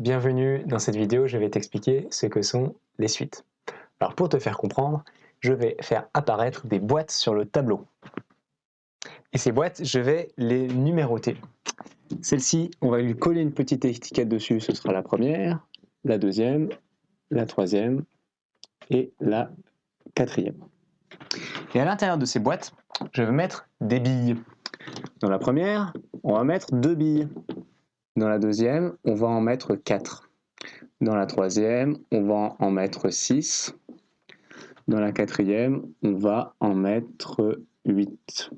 Bienvenue dans cette vidéo, je vais t'expliquer ce que sont les suites. Alors pour te faire comprendre, je vais faire apparaître des boîtes sur le tableau. Et ces boîtes, je vais les numéroter. Celle-ci, on va lui coller une petite étiquette dessus, ce sera la première, la deuxième, la troisième et la quatrième. Et à l'intérieur de ces boîtes, je vais mettre des billes. Dans la première, on va mettre 2 billes. Dans la deuxième, on va en mettre 4. Dans la troisième, on va en mettre 6. Dans la quatrième, on va en mettre 8.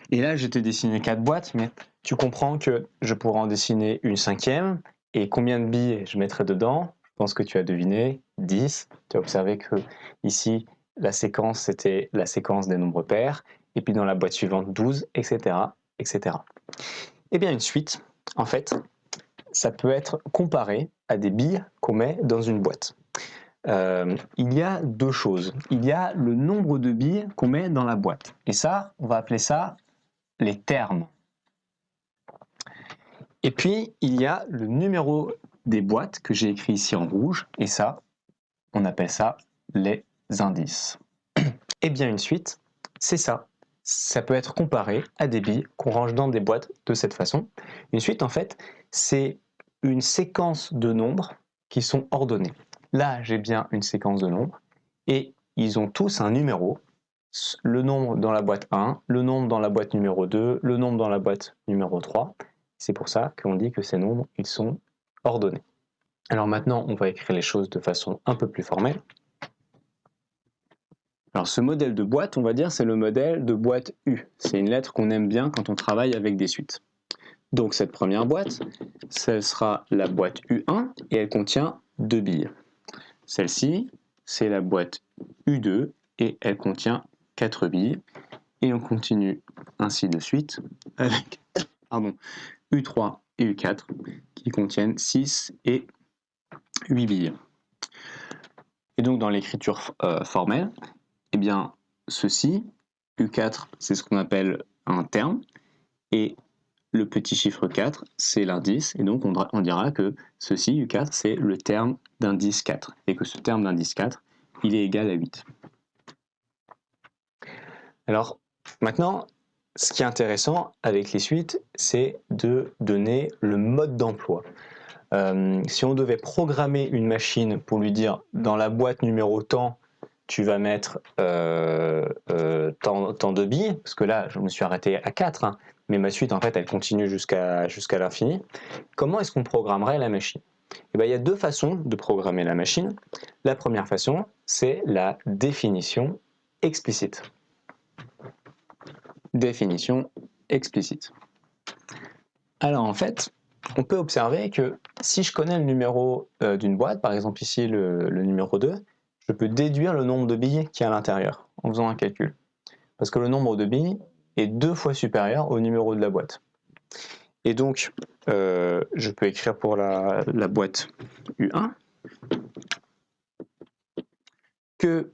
Et là, je t'ai dessiné 4 boîtes, mais tu comprends que je pourrais en dessiner une cinquième. Et combien de billes je mettrai dedans? Je pense que tu as deviné, 10. Tu as observé que ici, la séquence, c'était la séquence des nombres pairs. Et puis dans la boîte suivante, 12, etc., etc. Eh bien, une suite, en fait, ça peut être comparé à des billes qu'on met dans une boîte. Il y a deux choses. Il y a le nombre de billes qu'on met dans la boîte. Et ça, on va appeler ça les termes. Et puis, il y a le numéro des boîtes que j'ai écrit ici en rouge. Et ça, on appelle ça les indices. Eh bien, une suite, c'est ça. Ça peut être comparé à des billes qu'on range dans des boîtes de cette façon. Une suite, en fait, c'est une séquence de nombres qui sont ordonnés. Là, j'ai bien une séquence de nombres et ils ont tous un numéro. Le nombre dans la boîte 1, le nombre dans la boîte numéro 2, le nombre dans la boîte numéro 3. C'est pour ça qu'on dit que ces nombres, ils sont ordonnés. Alors maintenant, on va écrire les choses de façon un peu plus formelle. Alors ce modèle de boîte, on va dire, c'est le modèle de boîte U. C'est une lettre qu'on aime bien quand on travaille avec des suites. Donc cette première boîte, ce sera la boîte U1 et elle contient 2 billes. Celle-ci, c'est la boîte U2 et elle contient 4 billes. Et on continue ainsi de suite avec U3 et U4 qui contiennent 6 et 8 billes. Et donc dans l'écriture formelle, eh bien ceci, U4, c'est ce qu'on appelle un terme et le petit chiffre 4, c'est l'indice, et donc on dira que ceci, U4, c'est le terme d'indice 4, et que ce terme d'indice 4, il est égal à 8. Alors, maintenant, ce qui est intéressant avec les suites, c'est de donner le mode d'emploi. Si on devait programmer une machine pour lui dire, dans la boîte numéro tant, tu vas mettre tant de billes, parce que là, je me suis arrêté à 4, hein, mais ma suite, en fait, elle continue jusqu'à l'infini. Comment est-ce qu'on programmerait la machine? Eh bien, il y a deux façons de programmer la machine. La première façon, c'est la définition explicite. Définition explicite. Alors, en fait, on peut observer que si je connais le numéro d'une boîte, par exemple ici le numéro 2, je peux déduire le nombre de billes qui est à l'intérieur en faisant un calcul. Parce que le nombre de billes est 2 fois supérieur au numéro de la boîte. Et donc, je peux écrire pour la boîte U1 que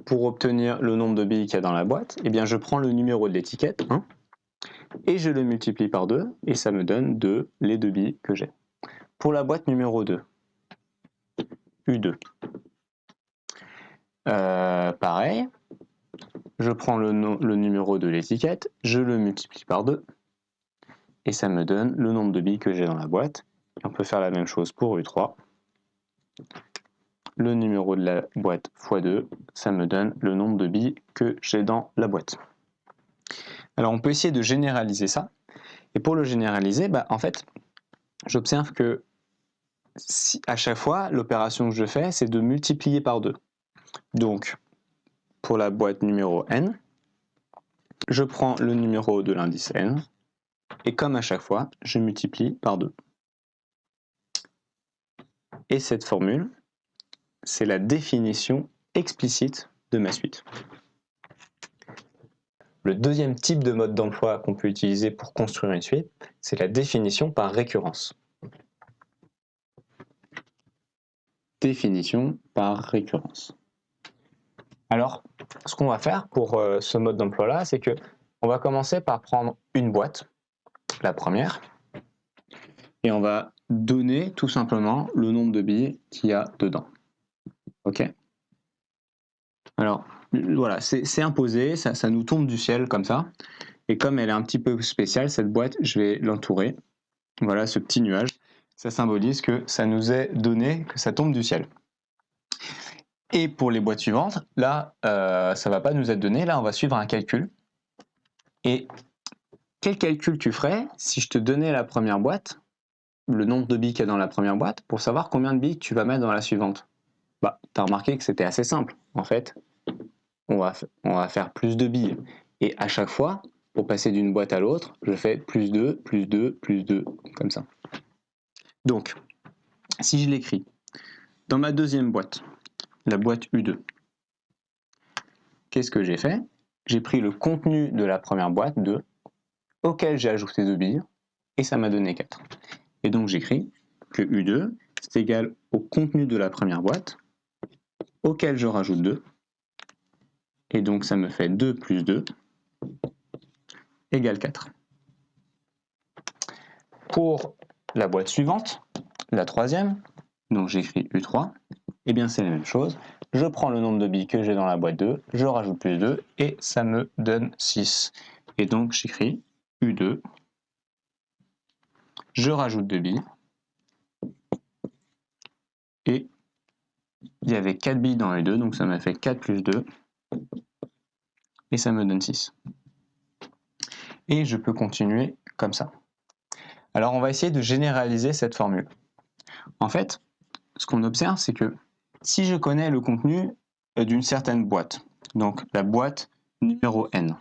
pour obtenir le nombre de billes qu'il y a dans la boîte, eh bien je prends le numéro de l'étiquette, 1, et je le multiplie par 2, et ça me donne les 2 billes que j'ai. Pour la boîte numéro 2, U2, pareil, je prends le numéro de l'étiquette, je le multiplie par 2, et ça me donne le nombre de billes que j'ai dans la boîte. Et on peut faire la même chose pour U3. Le numéro de la boîte x 2, ça me donne le nombre de billes que j'ai dans la boîte. Alors on peut essayer de généraliser ça. Et pour le généraliser, en fait, j'observe que à chaque fois, l'opération que je fais, c'est de multiplier par 2. Donc, pour la boîte numéro n, je prends le numéro de l'indice n, et comme à chaque fois, je multiplie par 2. Et cette formule, c'est la définition explicite de ma suite. Le deuxième type de mode d'emploi qu'on peut utiliser pour construire une suite, c'est la définition par récurrence. Définition par récurrence. Alors, ce qu'on va faire pour ce mode d'emploi-là, c'est qu'on va commencer par prendre une boîte, la première, et on va donner tout simplement le nombre de billes qu'il y a dedans. Ok? Alors, voilà, c'est imposé, ça nous tombe du ciel comme ça. Et comme elle est un petit peu spéciale, cette boîte, je vais l'entourer. Voilà, ce petit nuage. Ça symbolise que ça nous est donné, que ça tombe du ciel. Et pour les boîtes suivantes, là, ça ne va pas nous être donné. Là, on va suivre un calcul. Et quel calcul tu ferais si je te donnais la première boîte, le nombre de billes qu'il y a dans la première boîte, pour savoir combien de billes tu vas mettre dans la suivante? Bah, tu as remarqué que c'était assez simple. En fait, on va faire plus de billes. Et à chaque fois, pour passer d'une boîte à l'autre, je fais plus 2, plus 2, plus 2, comme ça. Donc, si je l'écris, dans ma deuxième boîte, la boîte U2, qu'est-ce que j'ai fait? J'ai pris le contenu de la première boîte, 2, auquel j'ai ajouté 2 billes, et ça m'a donné 4. Et donc j'écris que U2, c'est égal au contenu de la première boîte, auquel je rajoute 2, et donc ça me fait 2 plus 2 égale 4. Pour la boîte suivante, la troisième, donc j'écris U3, et bien c'est la même chose. Je prends le nombre de billes que j'ai dans la boîte 2, je rajoute plus 2, et ça me donne 6. Et donc j'écris U2, je rajoute 2 billes, et il y avait 4 billes dans U2, donc ça m'a fait 4 plus 2, et ça me donne 6. Et je peux continuer comme ça. Alors on va essayer de généraliser cette formule. En fait, ce qu'on observe, c'est que si je connais le contenu d'une certaine boîte, donc la boîte numéro n,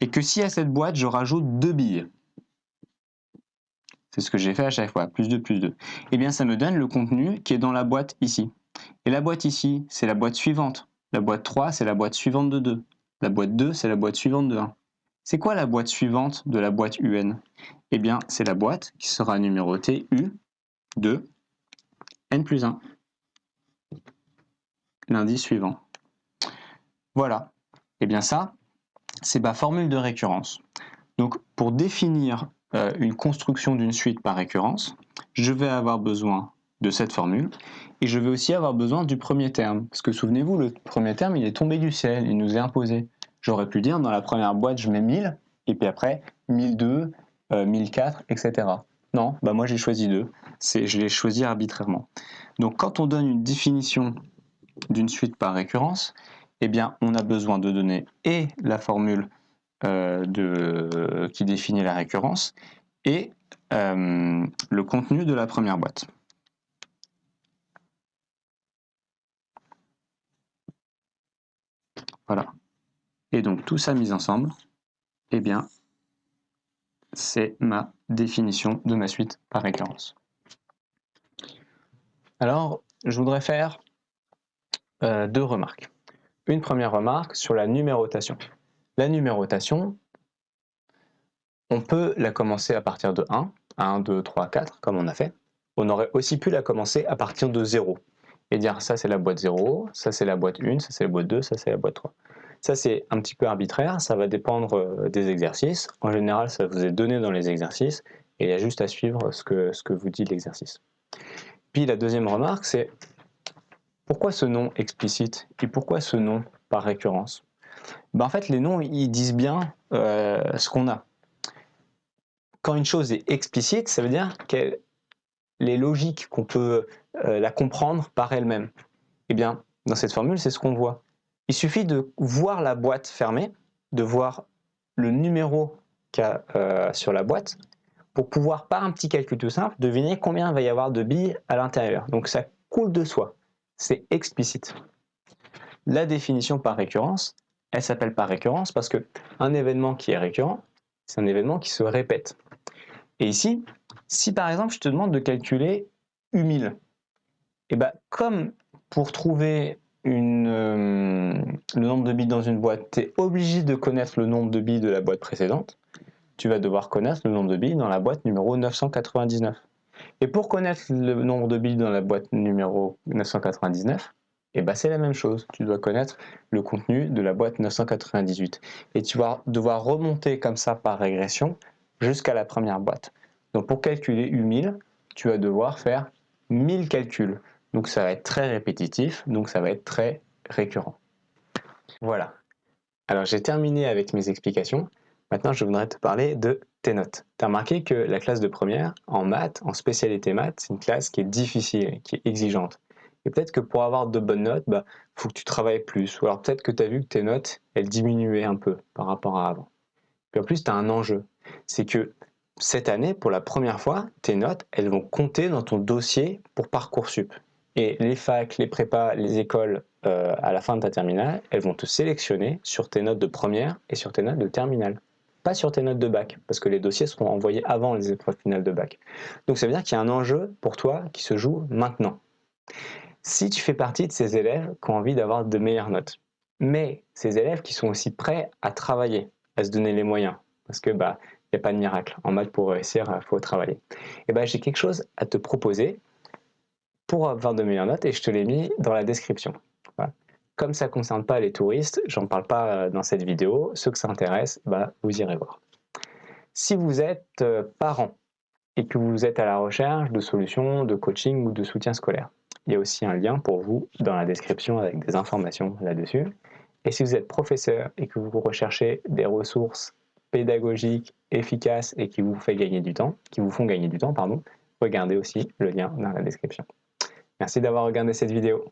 et que si à cette boîte je rajoute 2 billes, c'est ce que j'ai fait à chaque fois, plus 2, plus 2, et bien ça me donne le contenu qui est dans la boîte ici. Et la boîte ici, c'est la boîte suivante. La boîte 3, c'est la boîte suivante de 2. La boîte 2, c'est la boîte suivante de 1. C'est quoi la boîte suivante de la boîte UN? Eh bien, c'est la boîte qui sera numérotée U de N plus 1. L'indice suivant. Voilà. Eh bien ça, c'est ma formule de récurrence. Donc, pour définir une construction d'une suite par récurrence, je vais avoir besoin de cette formule, et je vais aussi avoir besoin du premier terme. Parce que souvenez-vous, le premier terme, il est tombé du ciel, il nous est imposé. J'aurais pu dire, dans la première boîte, je mets 1000, et puis après, 1002, 1004, etc. Non, bah moi j'ai choisi 2, je l'ai choisi arbitrairement. Donc quand on donne une définition d'une suite par récurrence, eh bien on a besoin de donner et la formule qui définit la récurrence et le contenu de la première boîte. Voilà. Et donc tout ça mis ensemble, eh bien, c'est ma définition de ma suite par récurrence. Alors, je voudrais faire 2 remarques. Une première remarque sur la numérotation. La numérotation, on peut la commencer à partir de 1, 2, 3, 4, comme on a fait. On aurait aussi pu la commencer à partir de 0. Et dire ça c'est la boîte 0, ça c'est la boîte 1, ça c'est la boîte 2, ça c'est la boîte 3. Ça c'est un petit peu arbitraire, ça va dépendre des exercices. En général ça vous est donné dans les exercices et il y a juste à suivre ce que vous dit l'exercice. Puis la deuxième remarque c'est pourquoi ce nom explicite et pourquoi ce nom par récurrence? Ben, en fait les noms ils disent bien ce qu'on a. Quand une chose est explicite, ça veut dire qu'elle est logique, qu'on peut la comprendre par elle-même. Eh bien, dans cette formule, c'est ce qu'on voit. Il suffit de voir la boîte fermée, de voir le numéro qu'il y a sur la boîte, pour pouvoir, par un petit calcul tout simple, deviner combien il va y avoir de billes à l'intérieur. Donc ça coule de soi, c'est explicite. La définition par récurrence, elle s'appelle par récurrence parce qu'un événement qui est récurrent, c'est un événement qui se répète. Et ici, si par exemple je te demande de calculer U1000, et ben comme pour trouver le nombre de billes dans une boîte, tu es obligé de connaître le nombre de billes de la boîte précédente, tu vas devoir connaître le nombre de billes dans la boîte numéro 999. Et pour connaître le nombre de billes dans la boîte numéro 999, et ben c'est la même chose, tu dois connaître le contenu de la boîte 998. Et tu vas devoir remonter comme ça par régression jusqu'à la première boîte. Donc pour calculer U1000, tu vas devoir faire 1000 calculs. Donc ça va être très répétitif, donc ça va être très récurrent. Voilà. Alors j'ai terminé avec mes explications. Maintenant je voudrais te parler de tes notes. Tu as remarqué que la classe de première, en maths, en spécialité maths, c'est une classe qui est difficile, qui est exigeante. Et peut-être que pour avoir de bonnes notes, faut que tu travailles plus. Ou alors peut-être que tu as vu que tes notes, elles diminuaient un peu par rapport à avant. Puis en plus, tu as un enjeu. C'est que cette année, pour la première fois, tes notes, elles vont compter dans ton dossier pour Parcoursup. Et les facs, les prépas, les écoles, à la fin de ta terminale, elles vont te sélectionner sur tes notes de première et sur tes notes de terminale. Pas sur tes notes de bac, parce que les dossiers seront envoyés avant les épreuves finales de bac. Donc ça veut dire qu'il y a un enjeu pour toi qui se joue maintenant. Si tu fais partie de ces élèves qui ont envie d'avoir de meilleures notes, mais ces élèves qui sont aussi prêts à travailler, à se donner les moyens, parce que il n'y a pas de miracle. En maths, pour réussir, il faut travailler. Et j'ai quelque chose à te proposer pour avoir de meilleures notes et je te l'ai mis dans la description. Voilà. Comme ça ne concerne pas les touristes, j'en parle pas dans cette vidéo. Ceux que ça intéresse, vous irez voir. Si vous êtes parent et que vous êtes à la recherche de solutions, de coaching ou de soutien scolaire, il y a aussi un lien pour vous dans la description avec des informations là-dessus. Et si vous êtes professeur et que vous recherchez des ressources pédagogiques efficaces et qui vous font gagner du temps, regardez aussi le lien dans la description. Merci d'avoir regardé cette vidéo.